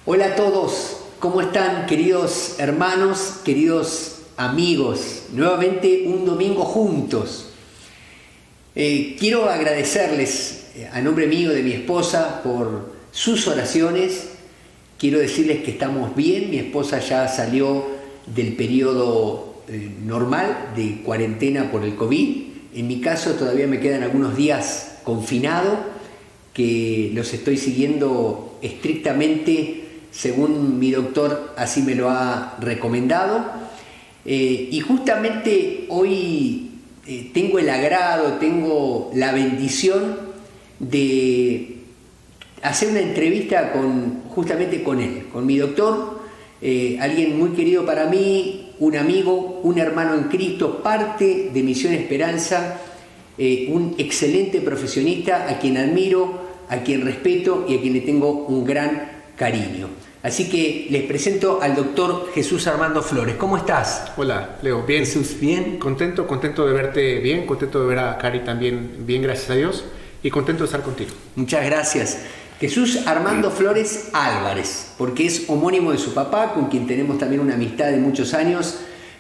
Hola a todos, ¿cómo están queridos hermanos, queridos amigos? Nuevamente un domingo juntos. Quiero agradecerles a nombre mío, de mi esposa, por sus oraciones. Quiero decirles que estamos bien, mi esposa ya salió del periodo normal de cuarentena por el COVID. En mi caso todavía me quedan algunos días confinado, que los estoy siguiendo estrictamente según mi doctor así me lo ha recomendado. Y justamente hoy tengo el agrado, tengo la bendición de hacer una entrevista justamente con él, con mi doctor, alguien muy querido para mí, un amigo, un hermano en Cristo, parte de Misión Esperanza, un excelente profesionista a quien admiro, a quien respeto y a quien le tengo un gran cariño. Así que les presento al doctor Jesús Armando Flores. ¿Cómo estás? Hola, Leo. Bien. Jesús, ¿bien? Contento de verte bien, contento de ver a Cari también bien, gracias a Dios, y contento de estar contigo. Muchas gracias. Jesús Armando Flores Álvarez, porque es homónimo de su papá, con quien tenemos también una amistad de muchos años,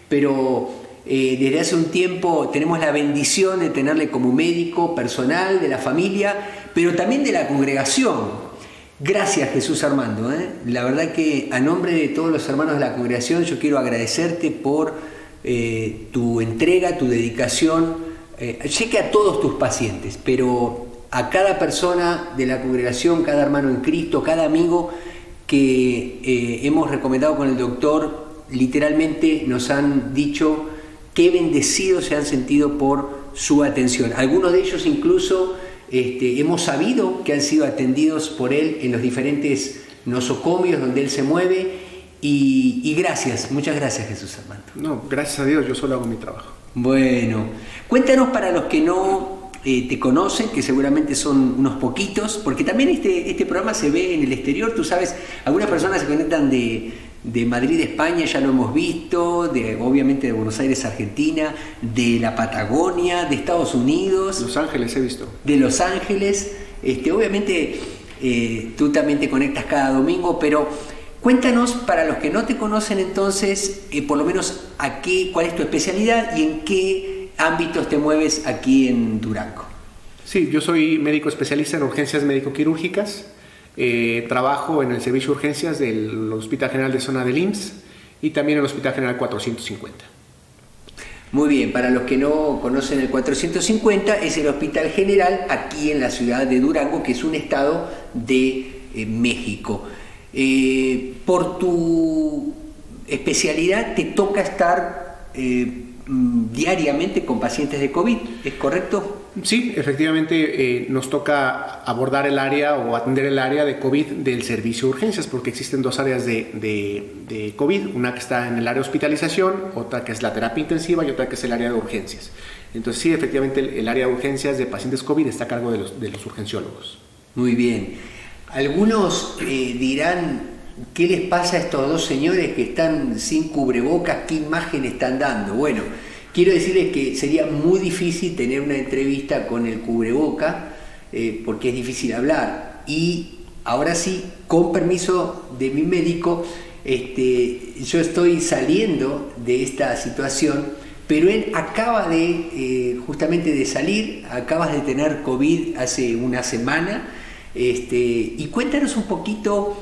pero desde hace un tiempo tenemos la bendición de tenerle como médico personal de la familia, pero también de la congregación. Gracias, Jesús Armando. La verdad que a nombre de todos los hermanos de la congregación yo quiero agradecerte por tu entrega, tu dedicación. Sé que a todos tus pacientes, pero a cada persona de la congregación, cada hermano en Cristo, cada amigo que hemos recomendado con el doctor, literalmente nos han dicho qué bendecidos se han sentido por su atención. Algunos de ellos incluso hemos sabido que han sido atendidos por él en los diferentes nosocomios donde él se mueve y gracias, muchas gracias, Jesús Armando. No, gracias a Dios, yo solo hago mi trabajo. Bueno, cuéntanos para los que no te conocen, que seguramente son unos poquitos, porque también este programa se ve en el exterior, tú sabes, algunas personas se conectan de Madrid, España, ya lo hemos visto, obviamente de Buenos Aires, Argentina, de la Patagonia, de Estados Unidos. Los Ángeles he visto. De Los Ángeles. Obviamente tú también te conectas cada domingo, pero cuéntanos para los que no te conocen entonces, por lo menos cuál es tu especialidad y en qué ámbitos te mueves aquí en Durango. Sí, yo soy médico especialista en urgencias médico-quirúrgicas. Trabajo en el servicio de urgencias del Hospital General de Zona del IMSS y también en el Hospital General 450. Muy bien, para los que no conocen el 450, es el Hospital General aquí en la ciudad de Durango, que es un estado de México. Por tu especialidad te toca estar diariamente con pacientes de COVID, ¿es correcto? Sí, efectivamente nos toca abordar el área o atender el área de COVID del servicio de urgencias, porque existen dos áreas de COVID, una que está en el área de hospitalización, otra que es la terapia intensiva y otra que es el área de urgencias. Entonces sí, efectivamente el área de urgencias de pacientes COVID está a cargo de los urgenciólogos. Muy bien. Algunos dirán, ¿qué les pasa a estos dos señores que están sin cubrebocas? ¿Qué imagen están dando? Bueno, quiero decirles que sería muy difícil tener una entrevista con el cubreboca porque es difícil hablar. Y ahora sí, con permiso de mi médico, yo estoy saliendo de esta situación, pero él acaba justamente de salir, acabas de tener COVID hace una semana, y cuéntanos un poquito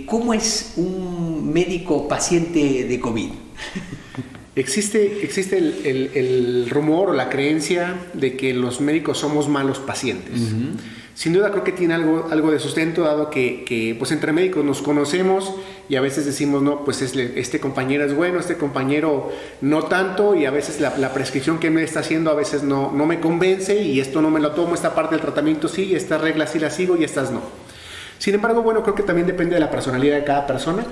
cómo es un médico paciente de COVID. Existe el rumor o la creencia de que los médicos somos malos pacientes. Uh-huh. Sin duda creo que tiene algo de sustento, dado que pues entre médicos nos conocemos y a veces decimos, no, pues este compañero es bueno, este compañero no tanto, y a veces la prescripción que me está haciendo a veces no me convence y esto no me lo tomo, esta parte del tratamiento sí, y estas reglas sí las sigo y estas no. Sin embargo, bueno, creo que también depende de la personalidad de cada persona.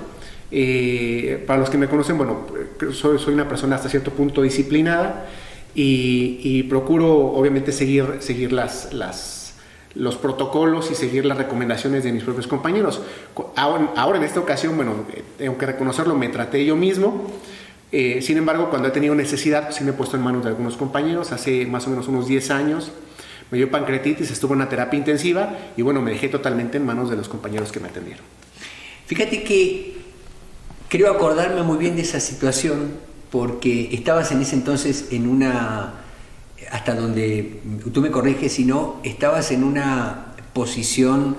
Para los que me conocen, bueno, soy una persona hasta cierto punto disciplinada y procuro obviamente seguir los protocolos y seguir las recomendaciones de mis propios compañeros. Ahora en esta ocasión, bueno, tengo que reconocerlo, me traté yo mismo. Sin embargo, cuando he tenido necesidad, pues sí me he puesto en manos de algunos compañeros. Hace más o menos unos 10 años me dio pancreatitis, estuve en una terapia intensiva y bueno, me dejé totalmente en manos de los compañeros que me atendieron. Fíjate que creo acordarme muy bien de esa situación porque estabas en ese entonces en una, hasta donde tú me corriges si no, estabas en una posición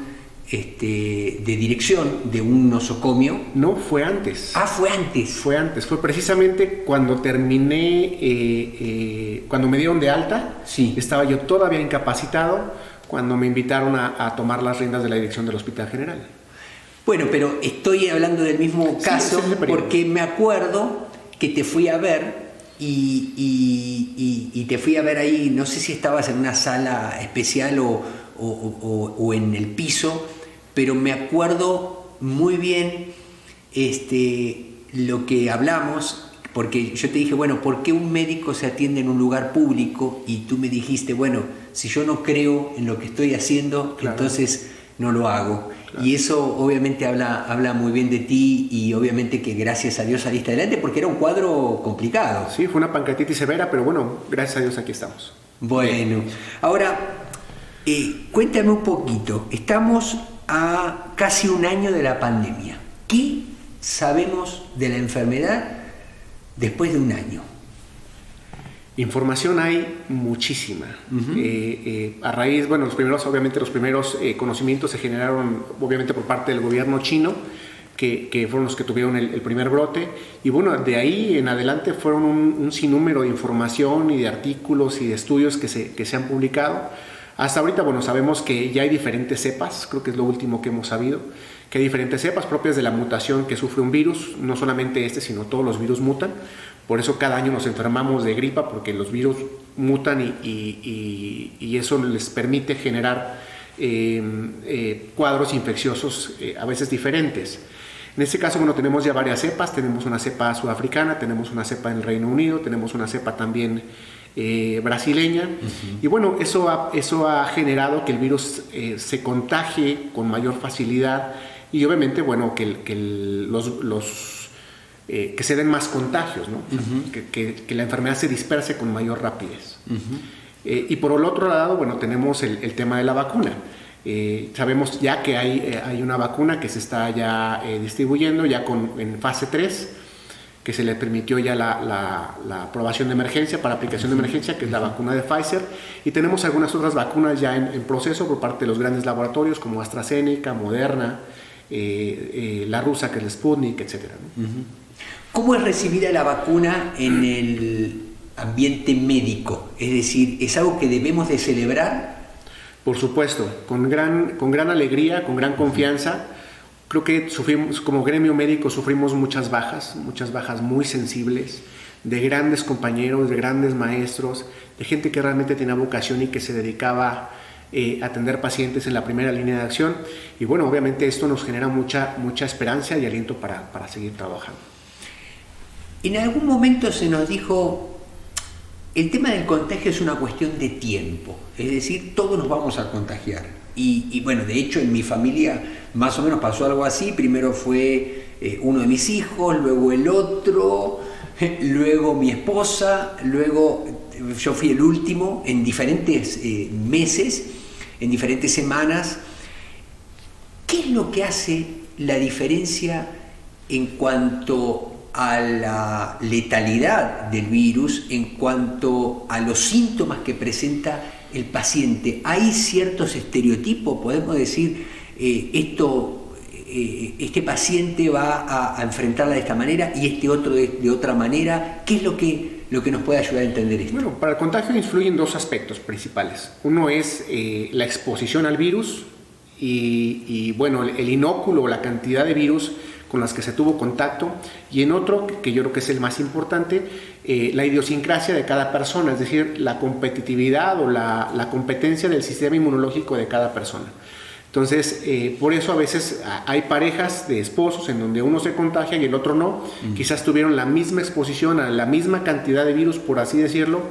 de dirección de un nosocomio. No, fue antes. Ah, fue antes. Fue antes, fue precisamente cuando terminé, cuando me dieron de alta, sí. Estaba yo todavía incapacitado cuando me invitaron a tomar las riendas de la dirección del Hospital General. Bueno, pero estoy hablando del mismo caso porque me acuerdo que te fui a ver y te fui a ver ahí, no sé si estabas en una sala especial o en el piso, pero me acuerdo muy bien lo que hablamos, porque yo te dije, bueno, ¿por qué un médico se atiende en un lugar público? Y tú me dijiste, bueno, si yo no creo en lo que estoy haciendo, claro, entonces no lo hago. Claro. Y eso obviamente habla muy bien de ti y obviamente que gracias a Dios saliste adelante porque era un cuadro complicado. Sí, fue una pancreatitis severa, pero bueno, gracias a Dios aquí estamos. Bueno, ahora cuéntame un poquito, estamos a casi un año de la pandemia. ¿Qué sabemos de la enfermedad después de un año? Información hay muchísima. A raíz, bueno, los primeros conocimientos se generaron obviamente por parte del gobierno chino, que fueron los que tuvieron el primer brote, y bueno, de ahí en adelante fueron un sinnúmero de información y de artículos y de estudios que se han publicado. Hasta ahorita, bueno, sabemos que ya hay diferentes cepas, creo que es lo último que hemos sabido, que hay diferentes cepas propias de la mutación que sufre un virus, no solamente sino todos los virus mutan. Por eso cada año nos enfermamos de gripa, porque los virus mutan y eso les permite generar cuadros infecciosos a veces diferentes. En este caso, bueno, tenemos ya varias cepas, tenemos una cepa sudafricana, tenemos una cepa en el Reino Unido, tenemos una cepa también brasileña, y bueno, eso ha generado que el virus se contagie con mayor facilidad y obviamente, bueno, que se den más contagios, ¿no? Que la enfermedad se disperse con mayor rapidez. Y por el otro lado, bueno, tenemos el tema de la vacuna. Sabemos ya que hay una vacuna que se está ya distribuyendo ya en fase 3, que se le permitió ya la aprobación de emergencia para aplicación de emergencia, que es la vacuna de Pfizer, y tenemos algunas otras vacunas ya en proceso por parte de los grandes laboratorios como AstraZeneca, Moderna, la rusa que es el Sputnik, etc. ¿no? ¿Cómo es recibida la vacuna en el ambiente médico? Es decir, ¿es algo que debemos de celebrar? Por supuesto, con gran alegría, con gran confianza. Creo que como gremio médico sufrimos muchas bajas muy sensibles, de grandes compañeros, de grandes maestros, de gente que realmente tenía vocación y que se dedicaba a atender pacientes en la primera línea de acción. Y bueno, obviamente esto nos genera mucha esperanza y aliento para seguir trabajando. En algún momento se nos dijo, el tema del contagio es una cuestión de tiempo, es decir, todos nos vamos a contagiar. Y bueno, de hecho en mi familia más o menos pasó algo así. Primero fue uno de mis hijos, luego el otro, luego mi esposa, luego yo fui el último en diferentes meses, en diferentes semanas. ¿Qué es lo que hace la diferencia en cuanto a la letalidad del virus, en cuanto a los síntomas que presenta el paciente? ¿Hay ciertos estereotipos? Podemos decir, este paciente va a enfrentarla de esta manera y este otro de otra manera. ¿Qué es lo que nos puede ayudar a entender esto? Bueno, para el contagio influyen dos aspectos principales. Uno es la exposición al virus y bueno, el inóculo o la cantidad de virus con las que se tuvo contacto, y en otro, que yo creo que es el más importante, la idiosincrasia de cada persona, es decir, la competitividad o la competencia del sistema inmunológico de cada persona. Entonces, por eso a veces hay parejas de esposos en donde uno se contagia y el otro no. Quizás tuvieron la misma exposición a la misma cantidad de virus, por así decirlo,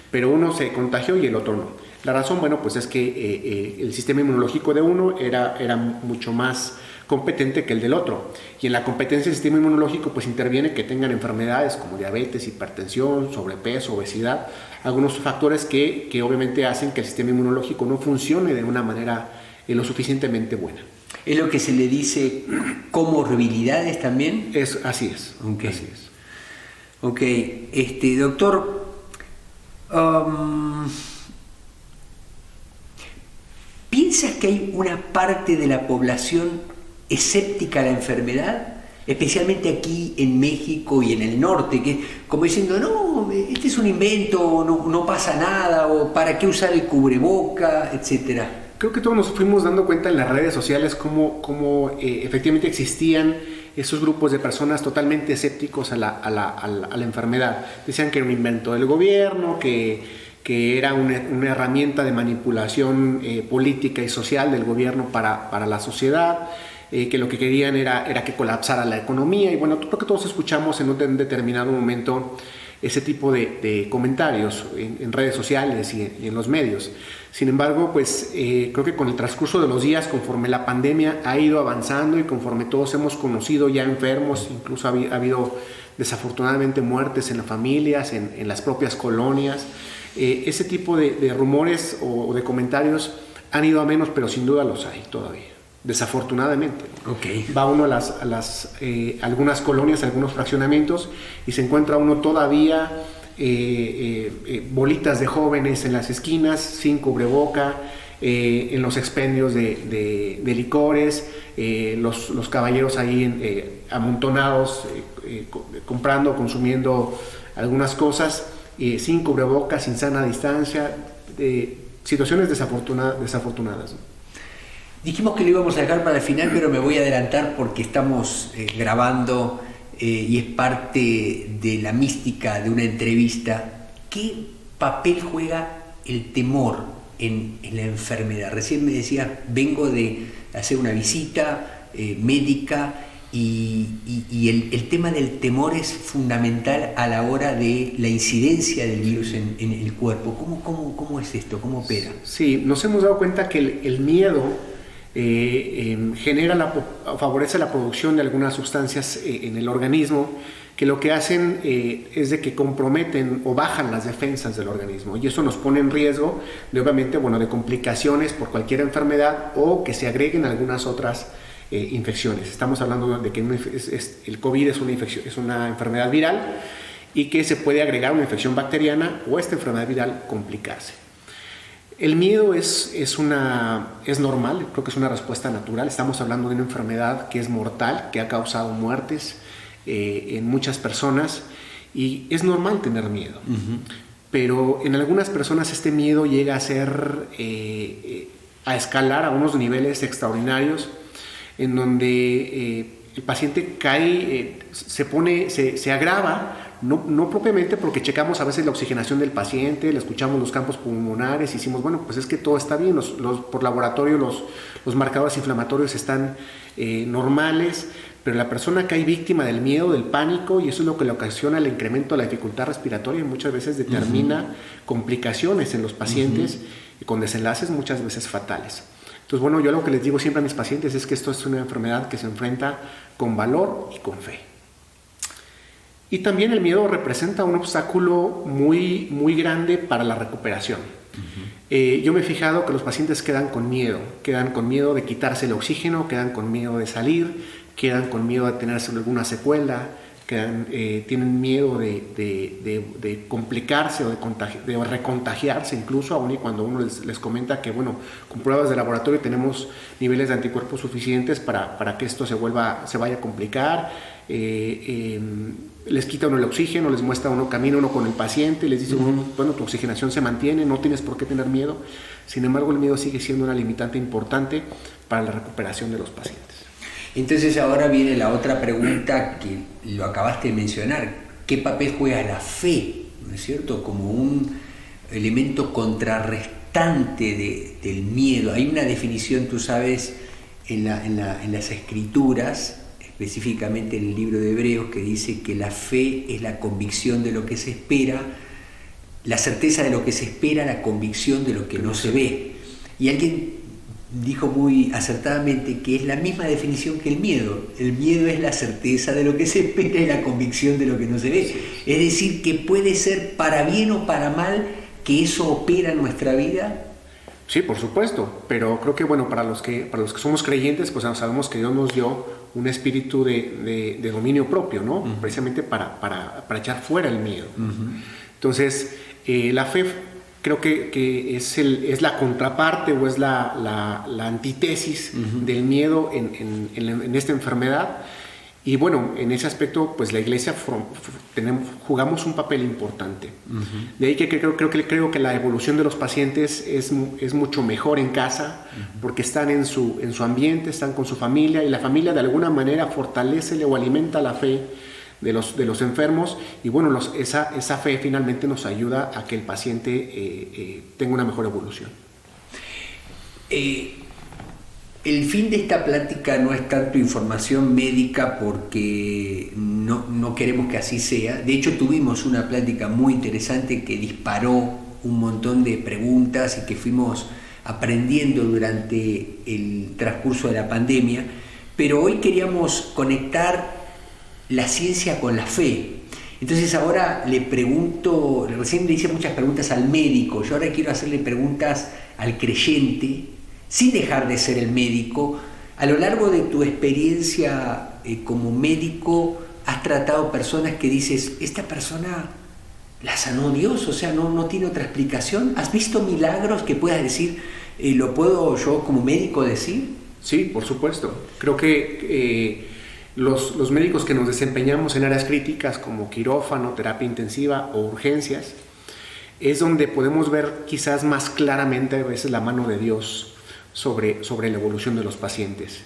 pero uno se contagió y el otro no. La razón, bueno, pues es que el sistema inmunológico de uno era mucho más competente que el del otro, y en la competencia del sistema inmunológico pues interviene que tengan enfermedades como diabetes, hipertensión, sobrepeso, obesidad, algunos factores que obviamente hacen que el sistema inmunológico no funcione de una manera lo suficientemente buena. ¿Es lo que se le dice comorbilidades también? Así es. Ok. Así es. Ok, doctor, ¿piensas que hay una parte de la población escéptica a la enfermedad? Especialmente aquí en México y en el norte, que como diciendo, no, este es un invento, no pasa nada, o para qué usar el cubreboca, etcétera. Creo que todos nos fuimos dando cuenta en las redes sociales cómo efectivamente existían esos grupos de personas totalmente escépticos a la enfermedad. Decían que era un invento del gobierno, que era una herramienta de manipulación política y social del gobierno para la sociedad, que lo que querían era que colapsara la economía. Y bueno, creo que todos escuchamos en un determinado momento ese tipo de comentarios en redes sociales y en los medios. Sin embargo, pues creo que con el transcurso de los días, conforme la pandemia ha ido avanzando y conforme todos hemos conocido ya enfermos, incluso ha habido desafortunadamente muertes en las familias, en las propias colonias, ese tipo de rumores o de comentarios han ido a menos, pero sin duda los hay todavía, desafortunadamente. Okay. Va uno a algunas colonias, a algunos fraccionamientos y se encuentra uno todavía bolitas de jóvenes en las esquinas sin cubreboca, en los expendios de licores, los caballeros ahí amontonados, comprando, consumiendo algunas cosas, sin cubrebocas, sin sana distancia, situaciones desafortunadas. Dijimos que lo íbamos a dejar para el final, pero me voy a adelantar porque estamos grabando y es parte de la mística de una entrevista. ¿Qué papel juega el temor en la enfermedad? Recién me decías, vengo de hacer una visita médica y el tema del temor es fundamental a la hora de la incidencia del virus en el cuerpo. ¿Cómo es esto? ¿Cómo opera? Sí, nos hemos dado cuenta que el miedo favorece la producción de algunas sustancias en el organismo que lo que hacen es de que comprometen o bajan las defensas del organismo, y eso nos pone en riesgo de, obviamente, de complicaciones por cualquier enfermedad o que se agreguen algunas otras infecciones. Estamos hablando de que el COVID es una enfermedad viral y que se puede agregar una infección bacteriana o esta enfermedad viral complicarse. El miedo es normal, creo que es una respuesta natural. Estamos hablando de una enfermedad que es mortal, que ha causado muertes en muchas personas, y es normal tener miedo. Uh-huh. Pero en algunas personas este miedo llega a escalar a unos niveles extraordinarios, en donde el paciente cae, se agrava. No propiamente porque checamos a veces la oxigenación del paciente, le escuchamos los campos pulmonares y decimos, pues es que todo está bien, por laboratorio los marcadores inflamatorios están normales, pero la persona cae víctima del miedo, del pánico, y eso es lo que le ocasiona el incremento de la dificultad respiratoria y muchas veces determina complicaciones en los pacientes y con desenlaces muchas veces fatales. Entonces, yo lo que les digo siempre a mis pacientes es que esto es una enfermedad que se enfrenta con valor y con fe. Y también el miedo representa un obstáculo muy, muy grande para la recuperación. Uh-huh. Yo me he fijado que los pacientes quedan con miedo de quitarse el oxígeno, quedan con miedo de salir, quedan con miedo de tener alguna secuela, tienen miedo de complicarse o de recontagiarse, incluso aún y cuando uno les comenta que, con pruebas de laboratorio tenemos niveles de anticuerpos suficientes para que esto se vaya a complicar. Les quita uno el oxígeno, les muestra camina uno con el paciente, les dice, tu oxigenación se mantiene, no tienes por qué tener miedo. Sin embargo, el miedo sigue siendo una limitante importante para la recuperación de los pacientes. Entonces ahora viene la otra pregunta que lo acabaste de mencionar. ¿Qué papel juega la fe, no es cierto, como un elemento contrarrestante del miedo? Hay una definición, tú sabes, en las escrituras, específicamente en el libro de Hebreos, que dice que la fe es la convicción de lo que se espera, la certeza de lo que se espera, la convicción de lo que no se ve. Y alguien dijo muy acertadamente que es la misma definición que el miedo. El miedo es la certeza de lo que se espera y la convicción de lo que no se ve. Es decir, que puede ser para bien o para mal que eso opera en nuestra vida. Sí, por supuesto, pero creo que bueno, para los que somos creyentes, pues sabemos que Dios nos dio un espíritu de dominio propio, ¿no? Precisamente para echar fuera el miedo. Entonces, la fe creo que es la contraparte o es la antítesis del miedo en esta enfermedad. Y bueno, en ese aspecto, pues la iglesia jugamos un papel importante. De ahí que creo que la evolución de los pacientes es mucho mejor en casa, porque están en su ambiente, están con su familia, y la familia de alguna manera fortalece o alimenta la fe de los enfermos, y bueno, esa fe finalmente nos ayuda a que el paciente tenga una mejor evolución. El fin de esta plática no es tanto información médica, porque no queremos que así sea. De hecho, tuvimos una plática muy interesante que disparó un montón de preguntas y que fuimos aprendiendo durante el transcurso de la pandemia, pero hoy queríamos conectar la ciencia con la fe. Entonces ahora le pregunto, recién le hice muchas preguntas al médico, yo ahora quiero hacerle preguntas al creyente, sin dejar de ser el médico. A lo largo de tu experiencia como médico, has tratado personas que dices, esta persona la sanó Dios, o sea, no tiene otra explicación. ¿Has visto milagros que puedas decir, lo puedo yo como médico decir? Sí, por supuesto. Creo que los médicos que nos desempeñamos en áreas críticas como quirófano, terapia intensiva o urgencias, es donde podemos ver quizás más claramente a veces la mano de Dios sobre la evolución de los pacientes.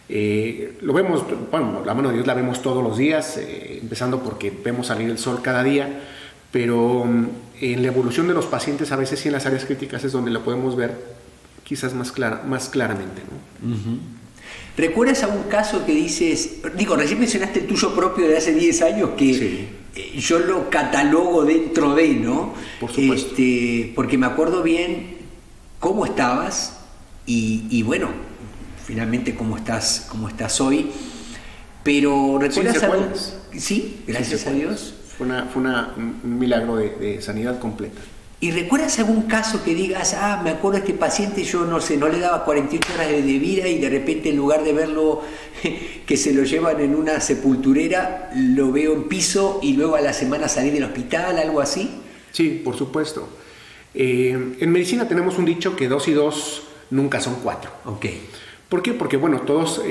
Lo vemos, bueno, la mano de Dios la vemos todos los días, empezando porque vemos salir el sol cada día, pero en la evolución de los pacientes a veces sí en las áreas críticas es donde lo podemos ver quizás más claramente, ¿no? ¿Recuerdas algún caso que dices, recién mencionaste el tuyo propio de hace 10 años que sí, yo lo catalogo dentro de, ¿no? Por supuesto. Porque me acuerdo bien cómo estabas y bueno, finalmente cómo estás hoy, pero ¿recuerdas algo? Sí, gracias a Dios. Fue un milagro de sanidad completa. ¿Y recuerdas algún caso que digas, me acuerdo de este paciente, yo no sé, no le daba 48 horas de vida y de repente en lugar de verlo que se lo llevan en una sepulturera, lo veo en piso y luego a la semana salir del hospital, algo así? Sí, por supuesto. En medicina tenemos un dicho que 2 y 2 nunca son 4. Ok. ¿Por qué? Porque bueno, todos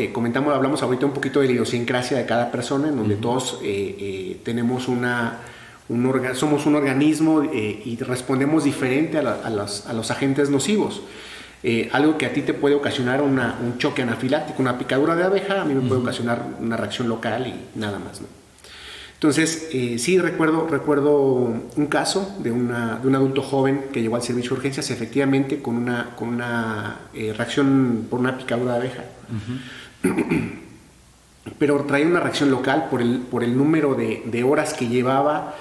hablamos ahorita un poquito de la idiosincrasia de cada persona, en donde todos tenemos somos un organismo y respondemos diferente a los agentes nocivos. Algo que a ti te puede ocasionar un choque anafiláctico, una picadura de abeja, a mí me puede ocasionar una reacción local y nada más, ¿no? Entonces, sí recuerdo un caso de un adulto joven que llegó al servicio de urgencias efectivamente con una reacción por una picadura de abeja. Pero traía una reacción local por el número de horas que llevaba.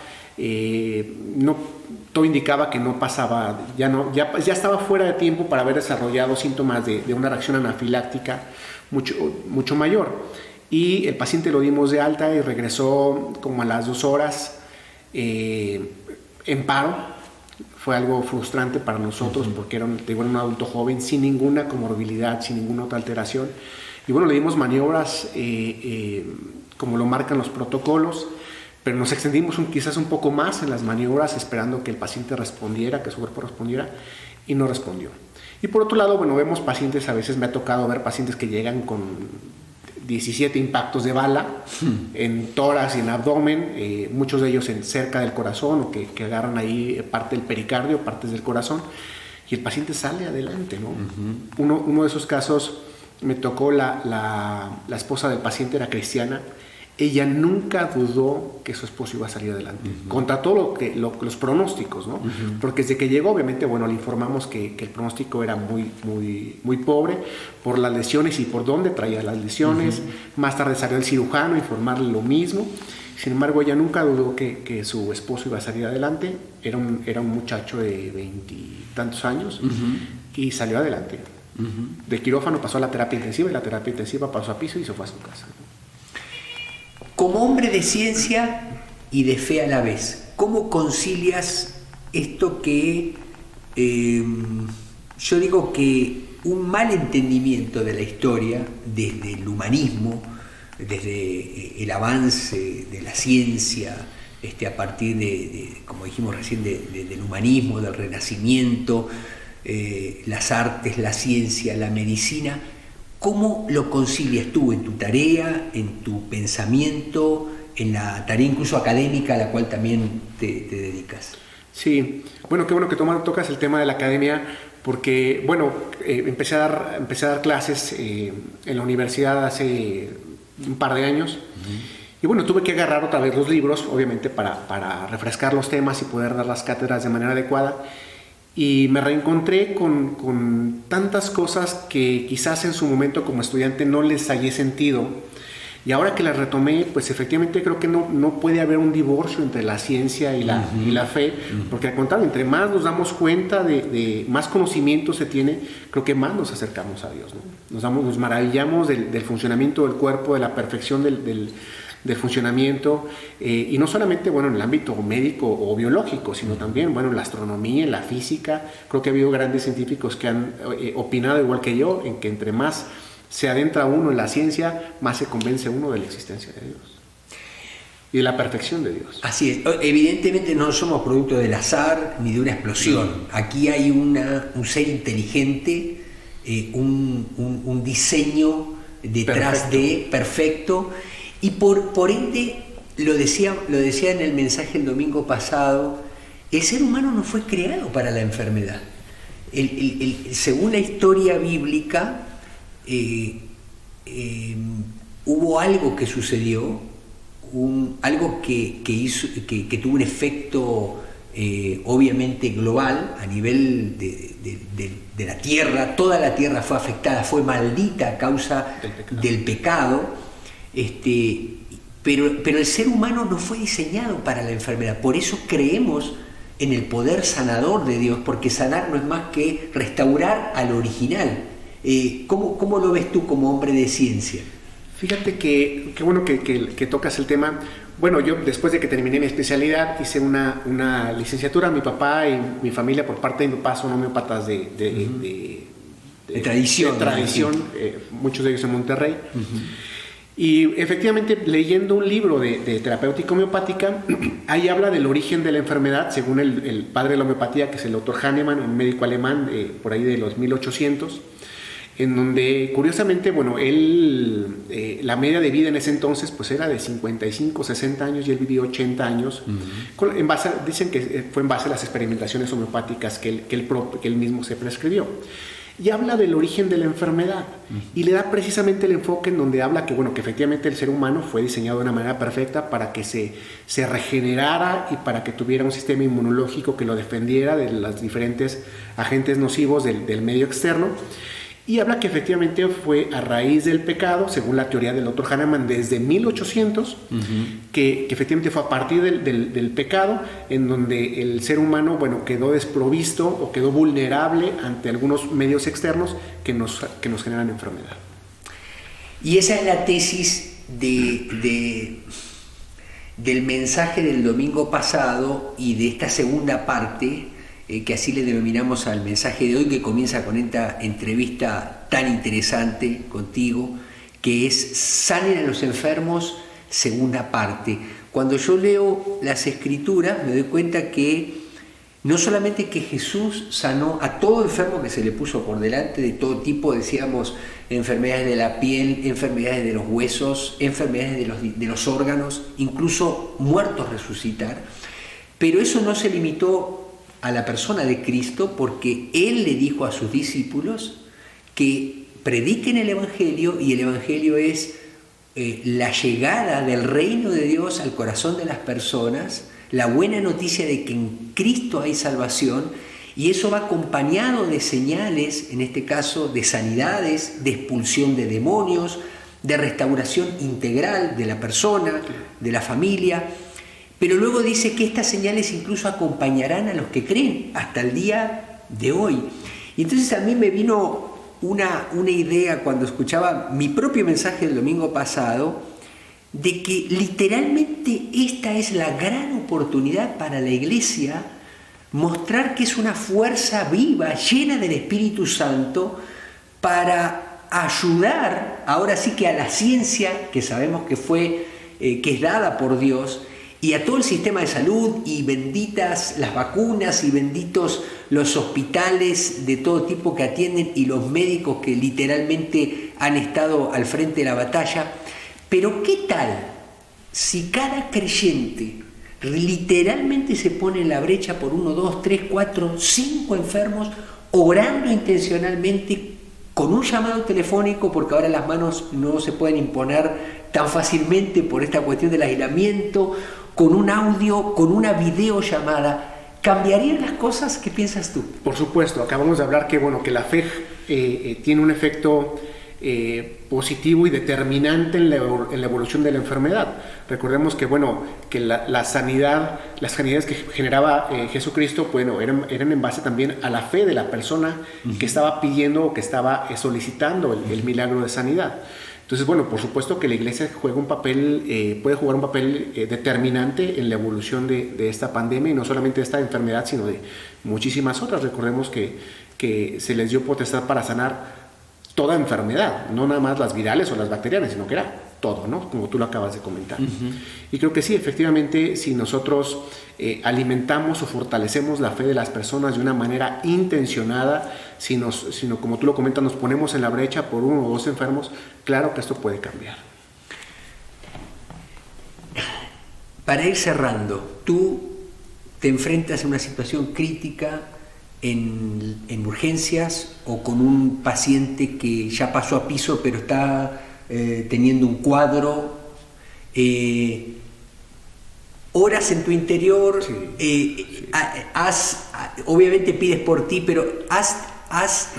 Todo indicaba que no pasaba, ya estaba fuera de tiempo para haber desarrollado síntomas de una reacción anafiláctica mucho mayor. Y el paciente lo dimos de alta y regresó como a las 2 horas en paro. Fue algo frustrante para nosotros porque era un adulto joven sin ninguna comorbilidad, sin ninguna otra alteración. Y bueno, le dimos maniobras como lo marcan los protocolos, pero nos extendimos quizás un poco más en las maniobras esperando que el paciente respondiera, que su cuerpo respondiera, y no respondió. Y por otro lado, bueno, vemos pacientes, a veces me ha tocado ver pacientes que llegan con 17 impactos de bala en tórax y en abdomen, muchos de ellos cerca del corazón o que agarran ahí parte del pericardio, partes del corazón, y el paciente sale adelante, ¿no? Uno de esos casos me tocó la esposa del paciente, era cristiana. Ella nunca dudó que su esposo iba a salir adelante, contra todo los pronósticos, ¿no? Porque desde que llegó, obviamente, bueno, le informamos que el pronóstico era muy pobre por las lesiones y por dónde traía las lesiones. Más tarde salió el cirujano a informarle lo mismo. Sin embargo, ella nunca dudó que su esposo iba a salir adelante. Era un muchacho de 20 y tantos años y salió adelante. De quirófano pasó a la terapia intensiva y la terapia intensiva pasó a piso y se fue a su casa. Como hombre de ciencia y de fe a la vez, ¿cómo concilias esto que yo digo que un mal entendimiento de la historia, desde el humanismo, desde el avance de la ciencia, a partir como dijimos recién, del humanismo, del renacimiento, las artes, la ciencia, la medicina, ¿cómo lo concilias tú en tu tarea, en tu pensamiento, en la tarea incluso académica a la cual también te dedicas? Sí, bueno, qué bueno que tocas el tema de la academia, porque, bueno, empecé a dar clases en la universidad hace un par de años. Uh-huh. Y bueno, tuve que agarrar otra vez los libros, obviamente, para refrescar los temas y poder dar las cátedras de manera adecuada. Y me reencontré con tantas cosas que quizás en su momento como estudiante no les hallé sentido. Y ahora que las retomé, pues efectivamente creo que no puede haber un divorcio entre la ciencia y la fe, porque al contrario, entre más nos damos cuenta de más conocimiento se tiene, creo que más nos acercamos a Dios, ¿no? Nos maravillamos del funcionamiento del cuerpo, de la perfección del funcionamiento, y no solamente, bueno, en el ámbito médico o biológico, sino también, bueno, en la astronomía, en la física. Creo que ha habido grandes científicos que han opinado igual que yo, en que entre más se adentra uno en la ciencia, más se convence uno de la existencia de Dios y de la perfección de Dios. Así es. Evidentemente no somos producto del azar ni de una explosión. Aquí hay un ser inteligente, un diseño detrás perfecto. Y por ende, lo decía en el mensaje el domingo pasado, el ser humano no fue creado para la enfermedad. Según la historia bíblica, hubo algo que sucedió, algo que tuvo un efecto obviamente global a nivel de la tierra. Toda la tierra fue afectada, fue maldita a causa del pecado. Pero el ser humano no fue diseñado para la enfermedad. Por eso creemos en el poder sanador de Dios, porque sanar no es más que restaurar al original. ¿Cómo lo ves tú como hombre de ciencia? Fíjate que bueno que tocas el tema. Bueno, yo después de que terminé mi especialidad hice una licenciatura. Mi papá y mi familia, por parte de mi papá, son homeópatas de tradición. Muchos de ellos en Monterrey. Uh-huh. Y efectivamente, leyendo un libro de terapéutica homeopática, ahí habla del origen de la enfermedad, según el padre de la homeopatía, que es el doctor Hahnemann, un médico alemán por ahí de los 1800, en donde, curiosamente, bueno, él, la media de vida en ese entonces, pues era de 55, 60 años, y él vivió 80 años. Uh-huh. Dicen que fue en base a las experimentaciones homeopáticas que él mismo se prescribió. Y habla del origen de la enfermedad, y le da precisamente el enfoque en donde habla que, bueno, que efectivamente el ser humano fue diseñado de una manera perfecta para que se regenerara y para que tuviera un sistema inmunológico que lo defendiera de los diferentes agentes nocivos del medio externo. Y habla que efectivamente fue a raíz del pecado, según la teoría del Dr. Hahnemann, desde 1800, uh-huh. que efectivamente fue a partir del pecado, en donde el ser humano, bueno, quedó desprovisto o quedó vulnerable ante algunos medios externos que nos generan enfermedad. Y esa es la tesis del mensaje del domingo pasado y de esta segunda parte, que así le denominamos al mensaje de hoy, que comienza con esta entrevista tan interesante contigo, que es Sanen a los enfermos, segunda parte. Cuando yo leo las escrituras me doy cuenta que no solamente que Jesús sanó a todo enfermo que se le puso por delante, de todo tipo, decíamos, enfermedades de la piel, enfermedades de los huesos, enfermedades de los órganos, incluso muertos resucitar, pero eso no se limitó a la persona de Cristo, porque Él le dijo a sus discípulos que prediquen el Evangelio, y el Evangelio es la llegada del reino de Dios al corazón de las personas, la buena noticia de que en Cristo hay salvación, y eso va acompañado de señales, en este caso de sanidades, de expulsión de demonios, de restauración integral de la persona, de la familia. Pero luego dice que estas señales incluso acompañarán a los que creen hasta el día de hoy. Y entonces a mí me vino una idea cuando escuchaba mi propio mensaje del domingo pasado, de que literalmente esta es la gran oportunidad para la iglesia mostrar que es una fuerza viva, llena del Espíritu Santo, para ayudar, ahora sí que a la ciencia, que sabemos que es dada por Dios, y a todo el sistema de salud, y benditas las vacunas, y benditos los hospitales de todo tipo que atienden, y los médicos que literalmente han estado al frente de la batalla. Pero ¿qué tal si cada creyente literalmente se pone en la brecha por 1, 2, 3, 4, 5 enfermos, orando intencionalmente, con un llamado telefónico, porque ahora las manos no se pueden imponer tan fácilmente por esta cuestión del aislamiento, con un audio, con una videollamada? ¿Cambiarían las cosas? ¿Qué piensas tú? Por supuesto, acabamos de hablar que la fe tiene un efecto positivo y determinante en la evolución de la enfermedad. Recordemos que las sanidades que generaba Jesucristo, eran en base también a la fe de la persona que estaba pidiendo o que estaba solicitando el milagro de sanidad. Entonces, por supuesto que la iglesia puede jugar un papel determinante en la evolución de esta pandemia, y no solamente de esta enfermedad, sino de muchísimas otras. Recordemos que se les dio potestad para sanar toda enfermedad, no nada más las virales o las bacterianas, sino que era todo, ¿no? Como tú lo acabas de comentar. Y creo que sí, efectivamente, si nosotros alimentamos o fortalecemos la fe de las personas de una manera intencionada, sino como tú lo comentas, nos ponemos en la brecha por 1 o 2 enfermos, claro que esto puede cambiar. Para ir cerrando, tú te enfrentas a una situación crítica en urgencias, o con un paciente que ya pasó a piso pero está teniendo un cuadro, oras en tu interior, obviamente pides por ti, pero has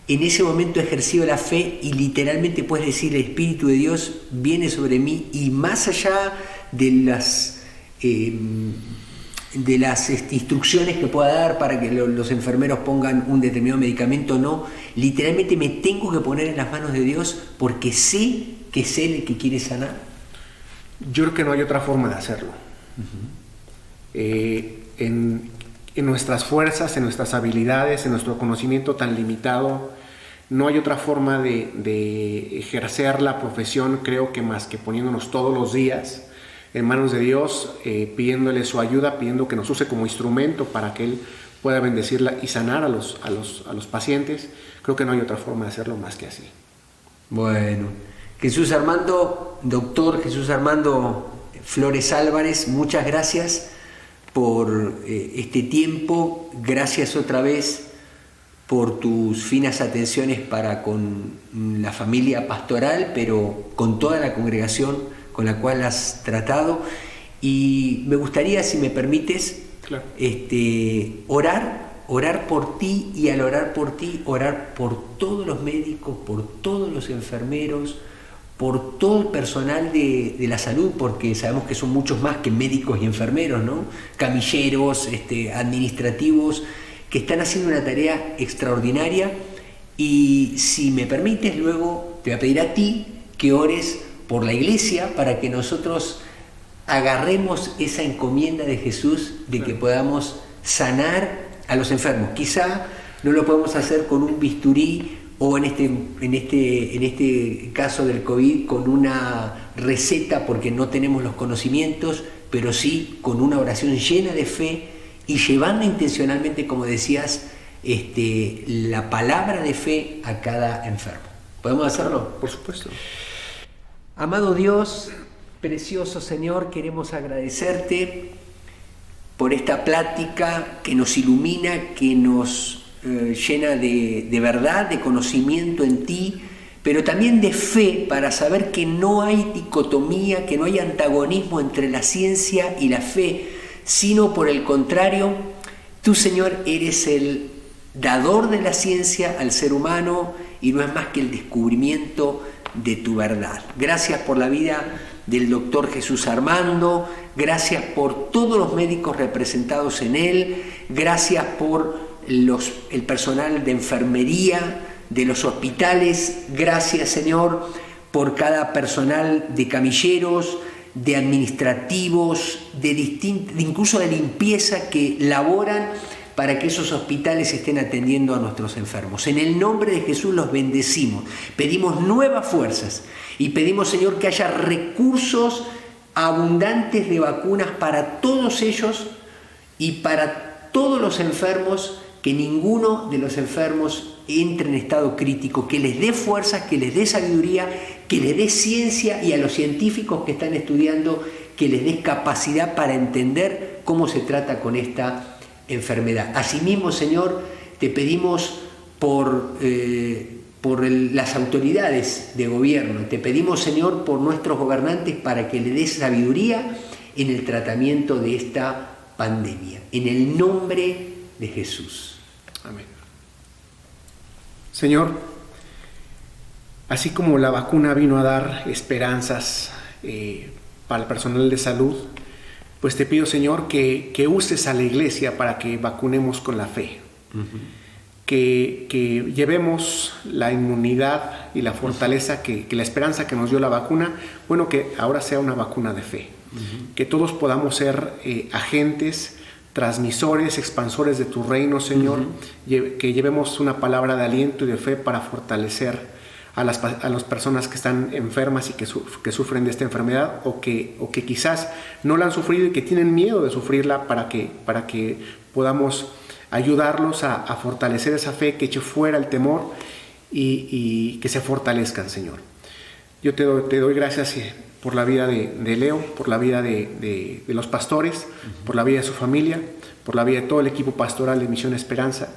en ese momento ejercido la fe, y literalmente puedes decir: el Espíritu de Dios viene sobre mí, y más allá de las instrucciones que pueda dar para que los enfermeros pongan un determinado medicamento, no, literalmente me tengo que poner en las manos de Dios, porque sé que es Él el que quiere sanar. Yo creo que no hay otra forma de hacerlo. En nuestras fuerzas, en nuestras habilidades, en nuestro conocimiento tan limitado, no hay otra forma de ejercer la profesión, creo que más que poniéndonos todos los días en manos de Dios, pidiéndole su ayuda, pidiendo que nos use como instrumento para que Él pueda bendecirla y sanar a los pacientes. Creo que no hay otra forma de hacerlo más que así. Bueno, doctor Jesús Armando Flores Álvarez, muchas gracias por este tiempo. Gracias otra vez por tus finas atenciones para con la familia pastoral, pero con toda la congregación con la cual has tratado. Y me gustaría, si me permites, claro, orar por ti, y al orar por ti, orar por todos los médicos, por todos los enfermeros, por todo el personal de la salud, porque sabemos que son muchos más que médicos y enfermeros, ¿no? Camilleros, administrativos, que están haciendo una tarea extraordinaria. Y si me permites, luego te voy a pedir a ti que ores por la iglesia, para que nosotros agarremos esa encomienda de Jesús de que podamos sanar a los enfermos. Quizá no lo podemos hacer con un bisturí, o en este caso del COVID, con una receta, porque no tenemos los conocimientos, pero sí con una oración llena de fe, y llevando intencionalmente, como decías, la palabra de fe a cada enfermo. ¿Podemos hacerlo? Por supuesto. Amado Dios, precioso Señor, queremos agradecerte por esta plática que nos ilumina, que nos llena de verdad, de conocimiento en ti, pero también de fe, para saber que no hay dicotomía, que no hay antagonismo entre la ciencia y la fe, sino por el contrario, tú, Señor, eres el dador de la ciencia al ser humano, y no es más que el descubrimiento de tu verdad. Gracias por la vida del doctor Jesús Armando, gracias por todos los médicos representados en él, gracias por el personal de enfermería, de los hospitales, gracias, Señor, por cada personal de camilleros, de administrativos, incluso de limpieza, que laboran para que esos hospitales estén atendiendo a nuestros enfermos. En el nombre de Jesús los bendecimos, pedimos nuevas fuerzas y pedimos, Señor, que haya recursos abundantes de vacunas para todos ellos y para todos los enfermos, que ninguno de los enfermos entre en estado crítico, que les dé fuerzas, que les dé sabiduría, que les dé ciencia, y a los científicos que están estudiando, que les dé capacidad para entender cómo se trata con esta enfermedad. Asimismo, Señor, te pedimos por las autoridades de gobierno, te pedimos, Señor, por nuestros gobernantes, para que le des sabiduría en el tratamiento de esta pandemia. En el nombre de Jesús. Amén. Señor, así como la vacuna vino a dar esperanzas para el personal de salud, pues te pido, Señor, que uses a la iglesia para que vacunemos con la fe. Que llevemos la inmunidad y la fortaleza que la esperanza que nos dio la vacuna, bueno, que ahora sea una vacuna de fe. Que todos podamos ser agentes, transmisores, expansores de tu reino, Señor, que llevemos una palabra de aliento y de fe para fortalecer a las personas que están enfermas y que sufren de esta enfermedad, o que quizás no la han sufrido y que tienen miedo de sufrirla, para que podamos ayudarlos a fortalecer esa fe, que eche fuera el temor y que se fortalezcan, Señor. Yo te doy gracias por la vida de Leo, por la vida de los pastores, por la vida de su familia, por la vida de todo el equipo pastoral de Misión Esperanza.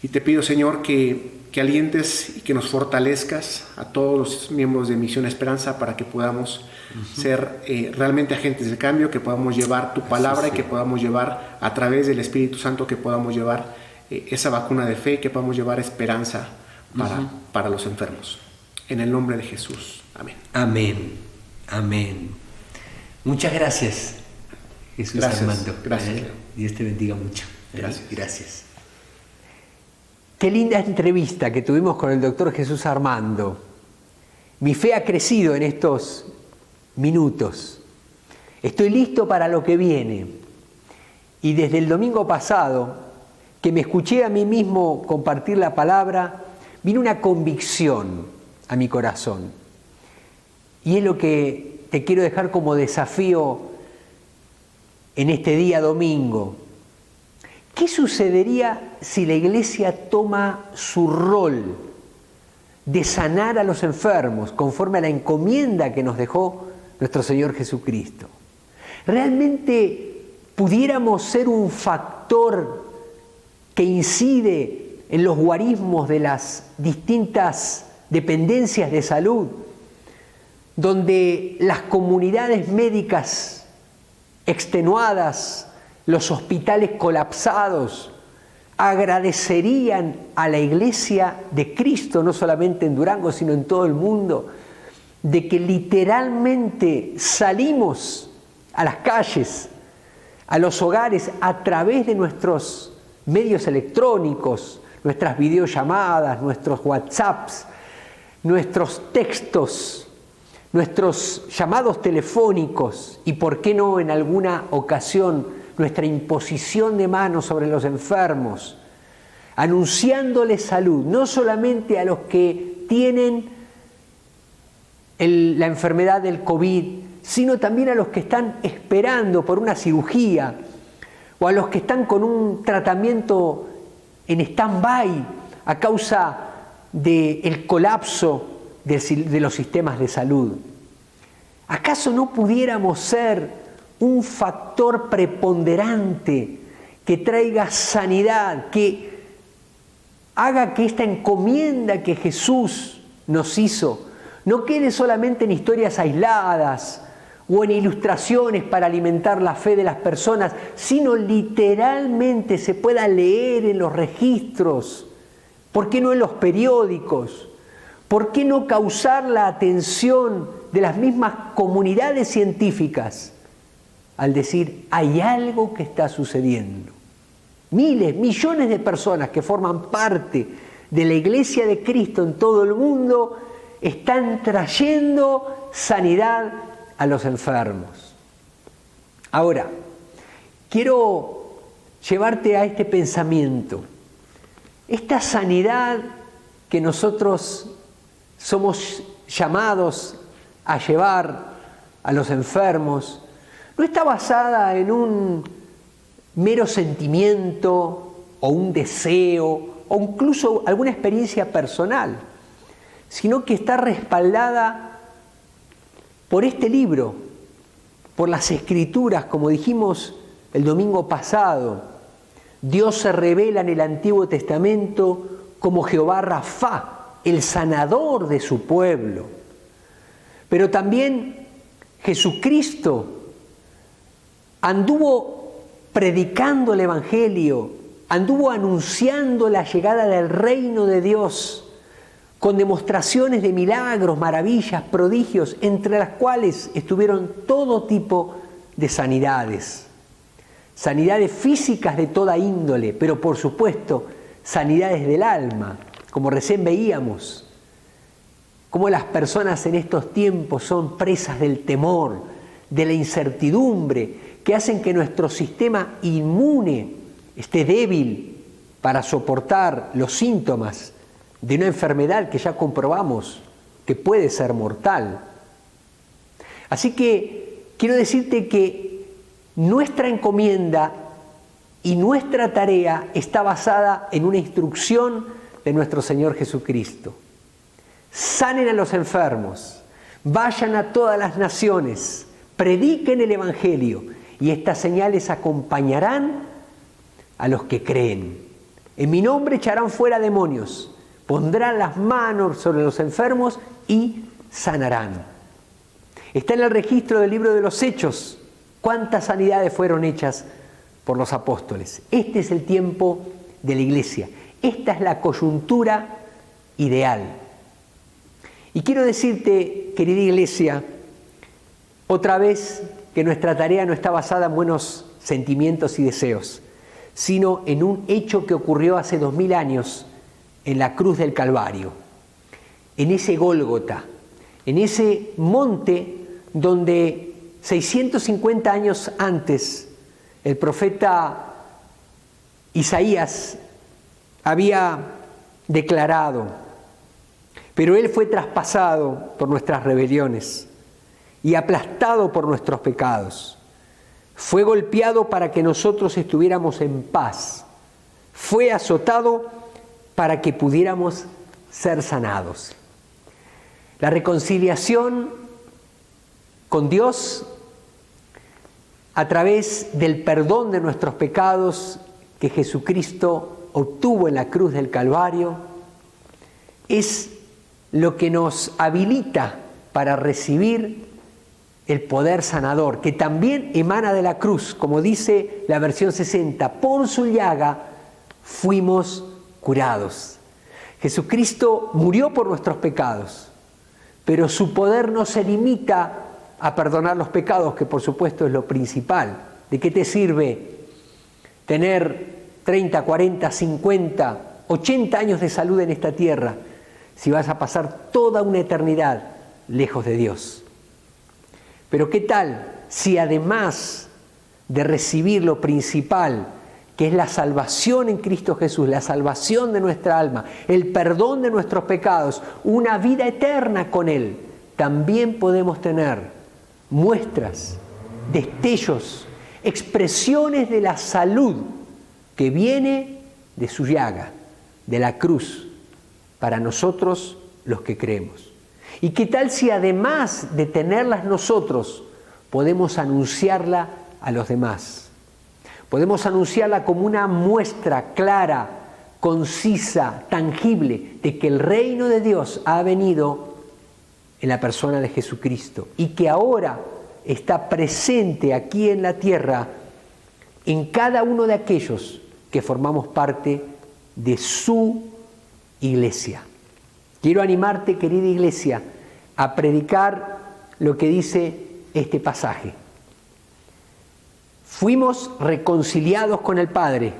Y te pido, Señor, que alientes y que nos fortalezcas a todos los miembros de Misión Esperanza, para que podamos ser realmente agentes de cambio, que podamos llevar tu palabra y que podamos llevar a través del Espíritu Santo, que podamos llevar esa vacuna de fe, que podamos llevar esperanza para los enfermos. En el nombre de Jesús. Amén. Amén. Amén. Muchas gracias, Jesús. Gracias, Armando. gracias. Dios te bendiga mucho. Gracias. Gracias. Qué linda entrevista que tuvimos con el doctor Jesús Armando. Mi fe ha crecido en estos minutos. Estoy listo para lo que viene. Y desde el domingo pasado, que me escuché a mí mismo compartir la palabra, vino una convicción a mi corazón. Y es lo que te quiero dejar como desafío en este día domingo. ¿Qué sucedería si la iglesia toma su rol de sanar a los enfermos conforme a la encomienda que nos dejó nuestro Señor Jesucristo? ¿Realmente pudiéramos ser un factor que incide en los guarismos de las distintas dependencias de salud, donde las comunidades médicas extenuadas, los hospitales colapsados, agradecerían a la iglesia de Cristo, no solamente en Durango, sino en todo el mundo, de que literalmente salimos a las calles, a los hogares, a través de nuestros medios electrónicos, nuestras videollamadas, nuestros WhatsApps, nuestros textos, nuestros llamados telefónicos y, por qué no, en alguna ocasión, nuestra imposición de manos sobre los enfermos, anunciándoles salud, no solamente a los que tienen la enfermedad del COVID, sino también a los que están esperando por una cirugía o a los que están con un tratamiento en stand-by a causa del colapso de los sistemas de salud. ¿Acaso no pudiéramos ser un factor preponderante que traiga sanidad, que haga que esta encomienda que Jesús nos hizo no quede solamente en historias aisladas o en ilustraciones para alimentar la fe de las personas, sino literalmente se pueda leer en los registros? ¿Por qué no en los periódicos? ¿Por qué no causar la atención de las mismas comunidades científicas al decir, hay algo que está sucediendo? Miles, millones de personas que forman parte de la Iglesia de Cristo en todo el mundo están trayendo sanidad a los enfermos. Ahora, quiero llevarte a este pensamiento. Esta sanidad que nosotros somos llamados a llevar a los enfermos, no está basada en un mero sentimiento o un deseo o incluso alguna experiencia personal, sino que está respaldada por este libro, por las Escrituras, como dijimos el domingo pasado. Dios se revela en el Antiguo Testamento como Jehová Rafá, el sanador de su pueblo. Pero también Jesucristo anduvo predicando el Evangelio, anduvo anunciando la llegada del reino de Dios, con demostraciones de milagros, maravillas, prodigios, entre las cuales estuvieron todo tipo de sanidades. Sanidades físicas de toda índole, pero por supuesto, sanidades del alma, como recién veíamos, cómo las personas en estos tiempos son presas del temor, de la incertidumbre, que hacen que nuestro sistema inmune esté débil para soportar los síntomas de una enfermedad que ya comprobamos que puede ser mortal. Así que quiero decirte que nuestra encomienda y nuestra tarea está basada en una instrucción de nuestro Señor Jesucristo. Sanen a los enfermos, vayan a todas las naciones, prediquen el Evangelio y estas señales acompañarán a los que creen. En mi nombre echarán fuera demonios, pondrán las manos sobre los enfermos y sanarán. Está en el registro del libro de los Hechos cuántas sanidades fueron hechas por los apóstoles. Este es el tiempo de la iglesia. Esta es la coyuntura ideal. Y quiero decirte, querida iglesia, otra vez que nuestra tarea no está basada en buenos sentimientos y deseos, sino en un hecho que ocurrió hace 2000 años en la cruz del Calvario, en ese Gólgota, en ese monte donde 650 años antes el profeta Isaías había declarado: pero él fue traspasado por nuestras rebeliones y aplastado por nuestros pecados. Fue golpeado para que nosotros estuviéramos en paz. Fue azotado para que pudiéramos ser sanados. La reconciliación con Dios a través del perdón de nuestros pecados que Jesucristo obtuvo en la cruz del Calvario es lo que nos habilita para recibir el poder sanador, que también emana de la cruz, como dice la versión 60, por su llaga fuimos curados. Jesucristo murió por nuestros pecados, pero su poder no se limita a perdonar los pecados, que por supuesto es lo principal. ¿De qué te sirve tener 30, 40, 50, 80 años de salud en esta tierra si vas a pasar toda una eternidad lejos de Dios? Pero ¿qué tal si además de recibir lo principal, que es la salvación en Cristo Jesús, la salvación de nuestra alma, el perdón de nuestros pecados, una vida eterna con Él, también podemos tener muestras, destellos, expresiones de la salud que viene de su llaga, de la cruz, para nosotros los que creemos? ¿Y qué tal si además de tenerlas nosotros, podemos anunciarla a los demás? Podemos anunciarla como una muestra clara, concisa, tangible, de que el reino de Dios ha venido en la persona de Jesucristo y que ahora está presente aquí en la tierra en cada uno de aquellos que formamos parte de su iglesia. Quiero animarte, querida iglesia, a predicar lo que dice este pasaje. Fuimos reconciliados con el Padre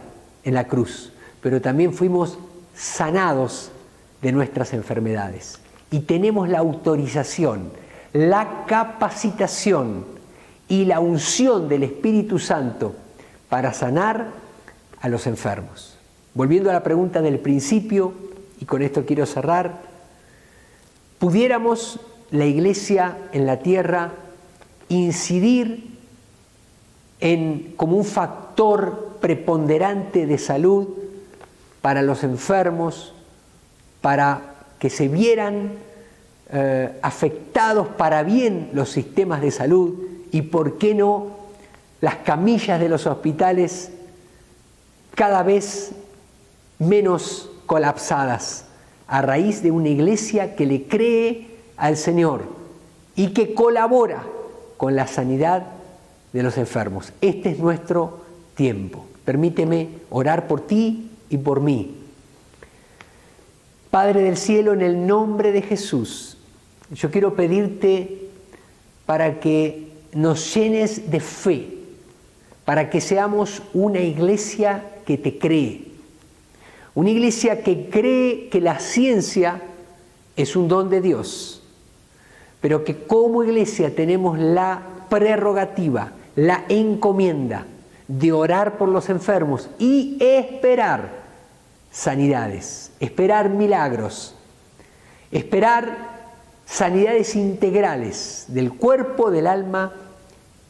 en la cruz, pero también fuimos sanados de nuestras enfermedades. Y tenemos la autorización, la capacitación y la unción del Espíritu Santo para sanar a los enfermos. Volviendo a la pregunta del principio, y con esto quiero cerrar, ¿pudiéramos la Iglesia en la tierra incidir como un factor preponderante de salud para los enfermos, para que se vieran afectados para bien los sistemas de salud y, por qué no, las camillas de los hospitales cada vez menos colapsadas a raíz de una iglesia que le cree al Señor y que colabora con la sanidad de los enfermos? Este es nuestro tiempo. Permíteme orar por ti y por mí. Padre del cielo, en el nombre de Jesús, yo quiero pedirte para que nos llenes de fe, para que seamos una iglesia que te cree, una iglesia que cree que la ciencia es un don de Dios, pero que como iglesia tenemos la prerrogativa, la encomienda de orar por los enfermos y esperar sanidades, esperar milagros, esperar sanidades integrales del cuerpo, del alma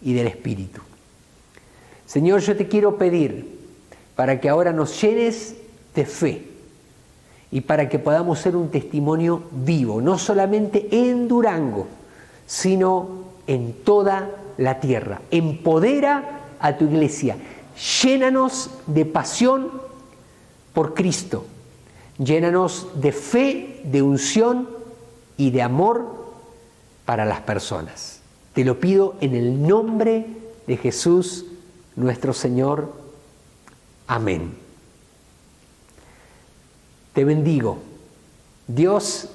y del espíritu. Señor, yo te quiero pedir para que ahora nos llenes de fe y para que podamos ser un testimonio vivo, no solamente en Durango, sino en toda la tierra. Empodera a tu iglesia, llénanos de pasión por Cristo, llénanos de fe, de unción y de amor para las personas. Te lo pido en el nombre de Jesús, nuestro Señor. Amén. Te bendigo. Dios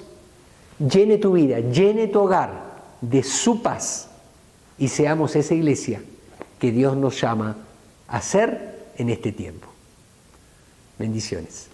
llene tu vida, llene tu hogar de su paz y seamos esa iglesia que Dios nos llama a ser en este tiempo. Bendiciones.